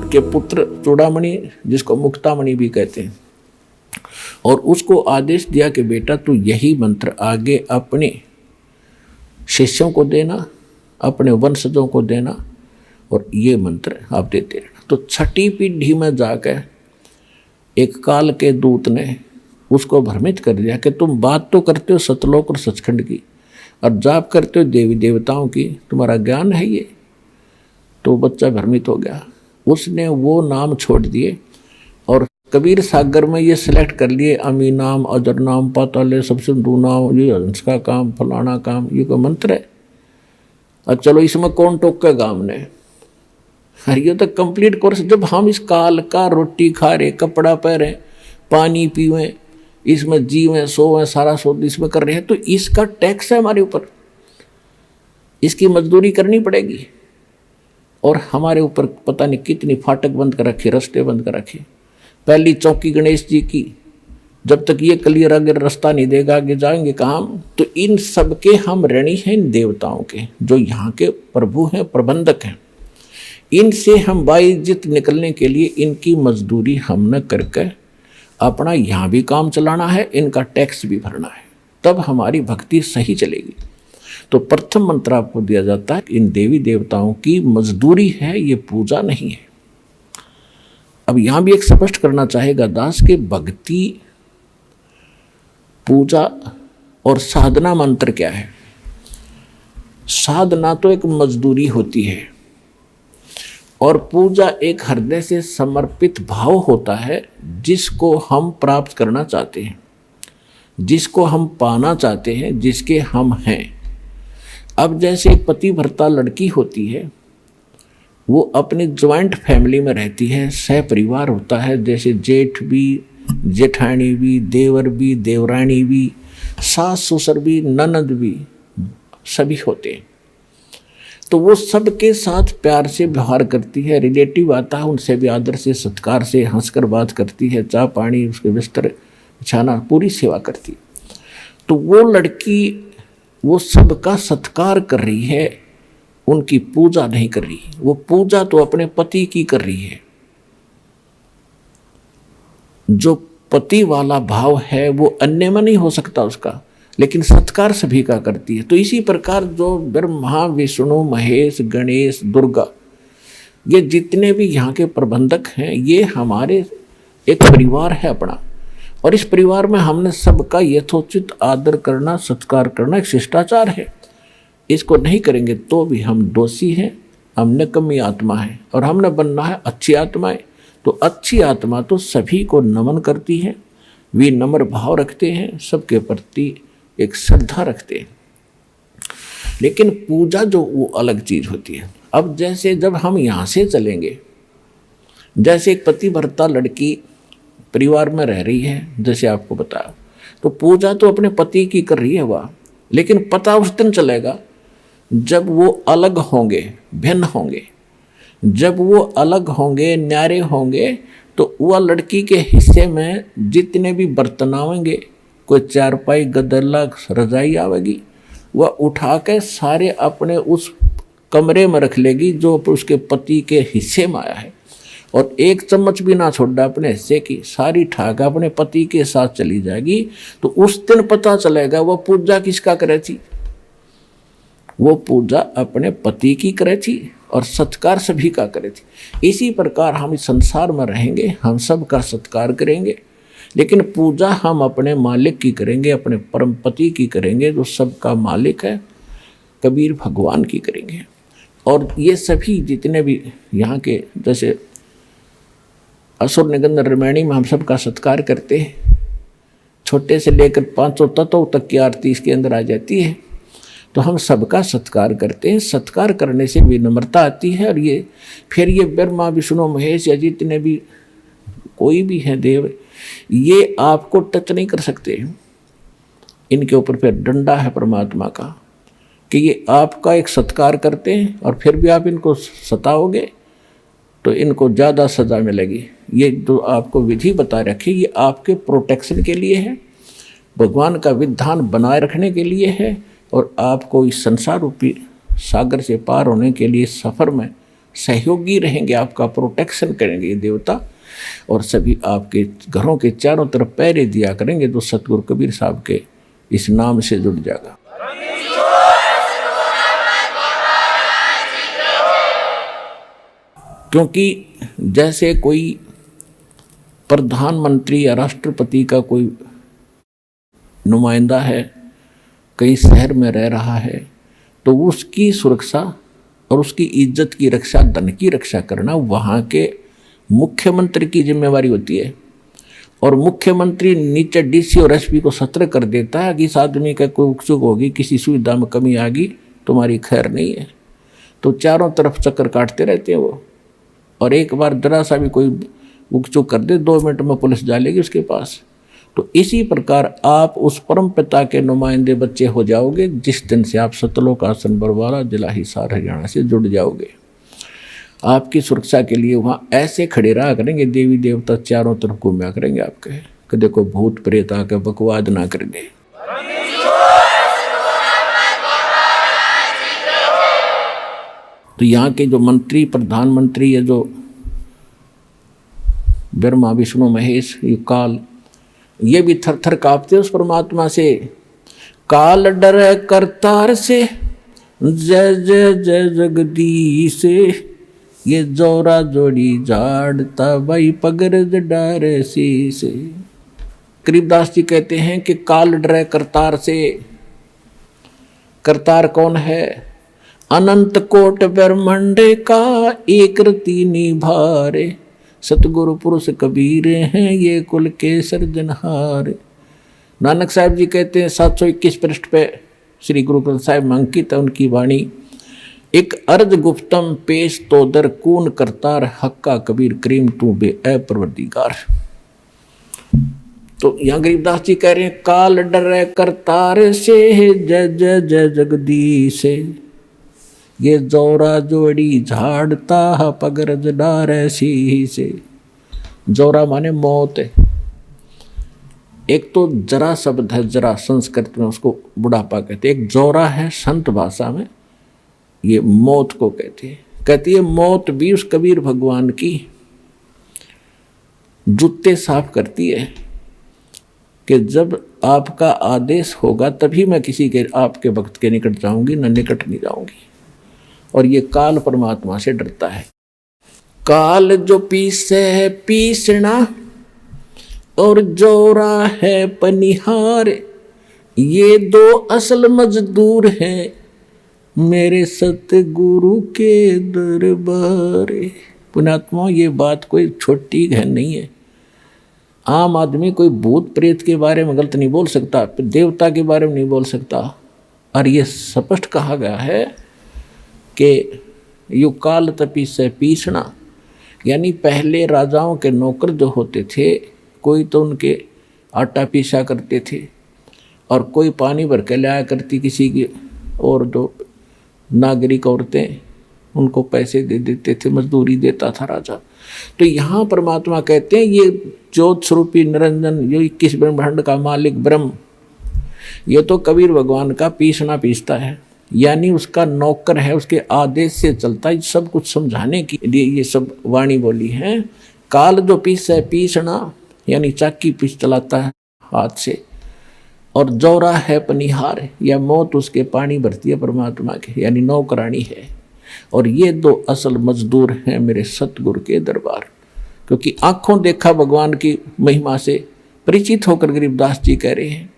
के पुत्र चूड़ामणि, जिसको मुक्तामणि भी कहते हैं, और उसको आदेश दिया कि बेटा तू यही मंत्र आगे अपने शिष्यों को देना, अपने वंशजों को देना, और ये मंत्र आप देते रहना। तो छठी पीढ़ी में जाकर एक काल के दूत ने उसको भ्रमित कर दिया कि तुम बात तो करते हो सतलोक और सचखंड की और जाप करते हो देवी देवताओं की, तुम्हारा ज्ञान है ये? तो बच्चा भ्रमित हो गया, उसने वो नाम छोड़ दिए और कबीर सागर में ये सिलेक्ट कर लिए अमी नाम, अजर नाम, पाताले, सबसे दू नाम, ये हंस का काम, फलाना काम, ये कोई मंत्र है? अब चलो इसमें कौन टोकेगा हमने? अरे ये तो कंप्लीट कोर्स, जब हम इस काल का रोटी खा रहे, कपड़ा पहरे, पानी पीवें, इसमें जीवें सोवें, सारा शोध इसमें कर रहे हैं, तो इसका टैक्स है हमारे ऊपर, इसकी मजदूरी करनी पड़ेगी। और हमारे ऊपर पता नहीं कितनी फाटक बंद कर रखे, रास्ते बंद कर रखे। पहली चौकी गणेश जी की, जब तक ये क्लियर अगर रास्ता नहीं देगा आगे जाएंगे कहाँ हम? तो इन सब के हम ऋणी हैं, इन देवताओं के, जो यहाँ के प्रभु हैं, प्रबंधक हैं। इनसे हम बाइज्जत निकलने के लिए इनकी मजदूरी हम न करके अपना यहाँ भी काम चलाना है, इनका टैक्स भी भरना है, तब हमारी भक्ति सही चलेगी। तो प्रथम मंत्र आपको दिया जाता है, इन देवी देवताओं की मजदूरी है, ये पूजा नहीं है। अब यहाँ भी एक स्पष्ट करना चाहेगा दास के भक्ति, पूजा और साधना मंत्र क्या है। साधना तो एक मजदूरी होती है और पूजा एक हृदय से समर्पित भाव होता है, जिसको हम प्राप्त करना चाहते हैं, जिसको हम पाना चाहते हैं, जिसके हम हैं। अब जैसे एक पति भर्ता लड़की होती है, वो अपने ज्वाइंट फैमिली में रहती है, सह परिवार होता है, जैसे जेठ भी, जेठानी भी, देवर भी, देवरानी भी, सास ससुर भी, ननद भी, सभी होते हैं। तो वो सबके साथ प्यार से व्यवहार करती है, रिलेटिव आता है उनसे भी आदर से, सत्कार से, हंसकर बात करती है, चाय पानी, उसके बिस्तर बिछाना, पूरी सेवा करती है। तो वो लड़की वो सबका सत्कार कर रही है, उनकी पूजा नहीं कर रही। वो पूजा तो अपने पति की कर रही है। जो पति वाला भाव है वो अन्य में नहीं हो सकता उसका, लेकिन सत्कार सभी का करती है। तो इसी प्रकार जो ब्रह्मा, विष्णु, महेश, गणेश, दुर्गा, ये जितने भी यहाँ के प्रबंधक हैं, ये हमारे एक परिवार है अपना, और इस परिवार में हमने सबका यथोचित आदर करना, सत्कार करना एक शिष्टाचार है। इसको नहीं करेंगे तो भी हम दोषी हैं, हम निकम्मी आत्मा है, और हमने बनना है अच्छी आत्माएं। तो अच्छी आत्मा तो सभी को नमन करती है, विनम्र भाव रखते हैं, सबके प्रति एक श्रद्धा रखते हैं। लेकिन पूजा जो वो अलग चीज होती है। अब जैसे जब हम यहाँ से चलेंगे, जैसे एक पति भर्ता लड़की परिवार में रह रही है, जैसे आपको बताया, तो पूजा तो अपने पति की कर रही है वह, लेकिन पता उस दिन चलेगा जब वो अलग होंगे, भिन्न होंगे। जब वो अलग होंगे, न्यारे होंगे, तो वह लड़की के हिस्से में जितने भी बर्तन आवेंगे, कोई चारपाई, गदला, रजाई आवेगी, वह उठा के सारे अपने उस कमरे में रख लेगी जो उसके पति के हिस्से में आया है, और एक चम्मच भी ना छोड़ा अपने हिस्से की, सारी ठाक अपने पति के साथ चली जाएगी। तो उस दिन पता चलेगा वह पूजा किसका करे थी। वो पूजा अपने पति की करे थी और सत्कार सभी का करे थी। इसी प्रकार हम इस संसार में रहेंगे, हम सब का सत्कार करेंगे, लेकिन पूजा हम अपने मालिक की करेंगे, अपने परम पति की करेंगे जो सबका मालिक है, कबीर भगवान की करेंगे। और ये सभी जितने भी यहाँ के, जैसे असुर निगंध रामायणी में हम सबका सत्कार करते हैं, छोटे से लेकर 500 तत्व तक की आरती इसके अंदर आ जाती है। तो हम सबका सत्कार करते हैं। सत्कार करने से विनम्रता आती है, और ये फिर ये ब्रह्मा, विष्णु, महेश या जितने भी कोई भी हैं देव, ये आपको टच नहीं कर सकते। इनके ऊपर फिर डंडा है परमात्मा का कि ये आपका एक सत्कार करते हैं, और फिर भी आप इनको सताओगे तो इनको ज़्यादा सज़ा मिलेगी। ये जो आपको विधि बता रखी, ये आपके प्रोटेक्शन के लिए है, भगवान का विधान बनाए रखने के लिए है, और आपको इस संसार रूपी सागर से पार होने के लिए, सफ़र में सहयोगी रहेंगे, आपका प्रोटेक्शन करेंगे ये देवता, और सभी आपके घरों के चारों तरफ पहरे दिया करेंगे। तो सतगुरु कबीर साहब के इस नाम से जुड़ जाएगा। क्योंकि जैसे कोई प्रधानमंत्री या राष्ट्रपति का कोई नुमाइंदा है, कई शहर में रह रहा है, तो उसकी सुरक्षा और उसकी इज्जत की रक्षा, धन की रक्षा करना वहाँ के मुख्यमंत्री की जिम्मेवारी होती है। और मुख्यमंत्री नीचे डीसी और एसपी को सतर्क कर देता है कि इस आदमी का कोई उकचुक होगी, किसी सुविधा में कमी आ गई, तुम्हारी खैर नहीं है। तो चारों तरफ चक्कर काटते रहते हैं वो, और एक बार जरा सा भी कोई उकचुक कर दे, 2 मिनट में पुलिस डालेगी उसके पास। तो इसी प्रकार आप उस परम पिता के नुमाइंदे बच्चे हो जाओगे जिस दिन से आप सतलोक आसन बरवाला जिला हिसार हरियाणा से जुड़ जाओगे। आपकी सुरक्षा के लिए वहाँ ऐसे खड़े रहा करेंगे, देवी देवता चारों तरफ घूमया करेंगे आपके, कि देखो भूत प्रेत आके बकवाद ना करेंगे। तो यहाँ के जो मंत्री, प्रधानमंत्री, ये जो ब्रह्मा विष्णु महेश, ये काल, ये भी थर थर कांपते उस परमात्मा से। काल डरे करतार से, जय जय जय जगदीश, ये जोरा जोड़ी झाड़ता भाई पगरज डारे शीश। गरीबदास जी कहते हैं कि काल डरे करतार से। करतार कौन है? अनंत कोट ब्रह्मांड का एक रति निभारे, सतगुरु पुरुष कबीर हैं ये कुल के सर्जनहार। नानक साहब जी कहते हैं 721 पृष्ठ पे श्री गुरु ग्रंथ साहिब में अंकित है उनकी वाणी। एक अर्ज गुप्तम पेश तो दर कून करतार, हक्का कबीर करीम तू बे ए परवरदिगार। तो यहाँ गरीबदास जी कह रहे हैं काल डरे करतार से, जय जय जय जगदीश, ये जोरा जोड़ी झाड़ता पगरज डारे शीश। जोरा माने मौत है। एक तो जरा शब्द है, जरा संस्कृत में उसको बुढ़ापा कहते हैं। एक जोरा है संत भाषा में, ये मौत को कहते हैं। कहती है मौत भी उस कबीर भगवान की जूते साफ करती है कि जब आपका आदेश होगा तभी मैं किसी के, आपके भक्त के निकट जाऊंगी, न निकट नहीं जाऊंगी। और ये काल परमात्मा से डरता है। काल जो पीसे है पीसना, और जोरा है पनिहार, ये दो असल मजदूर हैं मेरे सतगुरु के दरबार। पुण्यात्मा, ये बात कोई छोटी है नहीं है। आम आदमी कोई भूत प्रेत के बारे में गलत नहीं बोल सकता, देवता के बारे में नहीं बोल सकता। और ये स्पष्ट कहा गया है कि यु काल तपी से पीसना, यानी पहले राजाओं के नौकर जो होते थे, कोई तो उनके आटा पीसा करते थे और कोई पानी भर के लाया करती किसी की, और जो नागरिक औरतें उनको पैसे दे देते थे, मजदूरी देता था राजा। तो यहाँ परमात्मा कहते हैं ये ज्योत स्वरूपी निरंजन, ये 21 ब्रह्मांड का मालिक ब्रह्म, ये तो कबीर भगवान का पीसना पीसता है, यानी उसका नौकर है, उसके आदेश से चलता है। सब कुछ समझाने के लिए ये सब वाणी बोली है। काल जो पीस है पीसना, यानी चाकी पीस चलाता है हाथ से, और जोरा है पनिहार, या मौत उसके पानी भरती है परमात्मा के, यानी नौकरानी है। और ये दो असल मजदूर हैं मेरे सतगुरु के दरबार। क्योंकि आंखों देखा भगवान की महिमा से परिचित होकर गरीबदास जी कह रहे हैं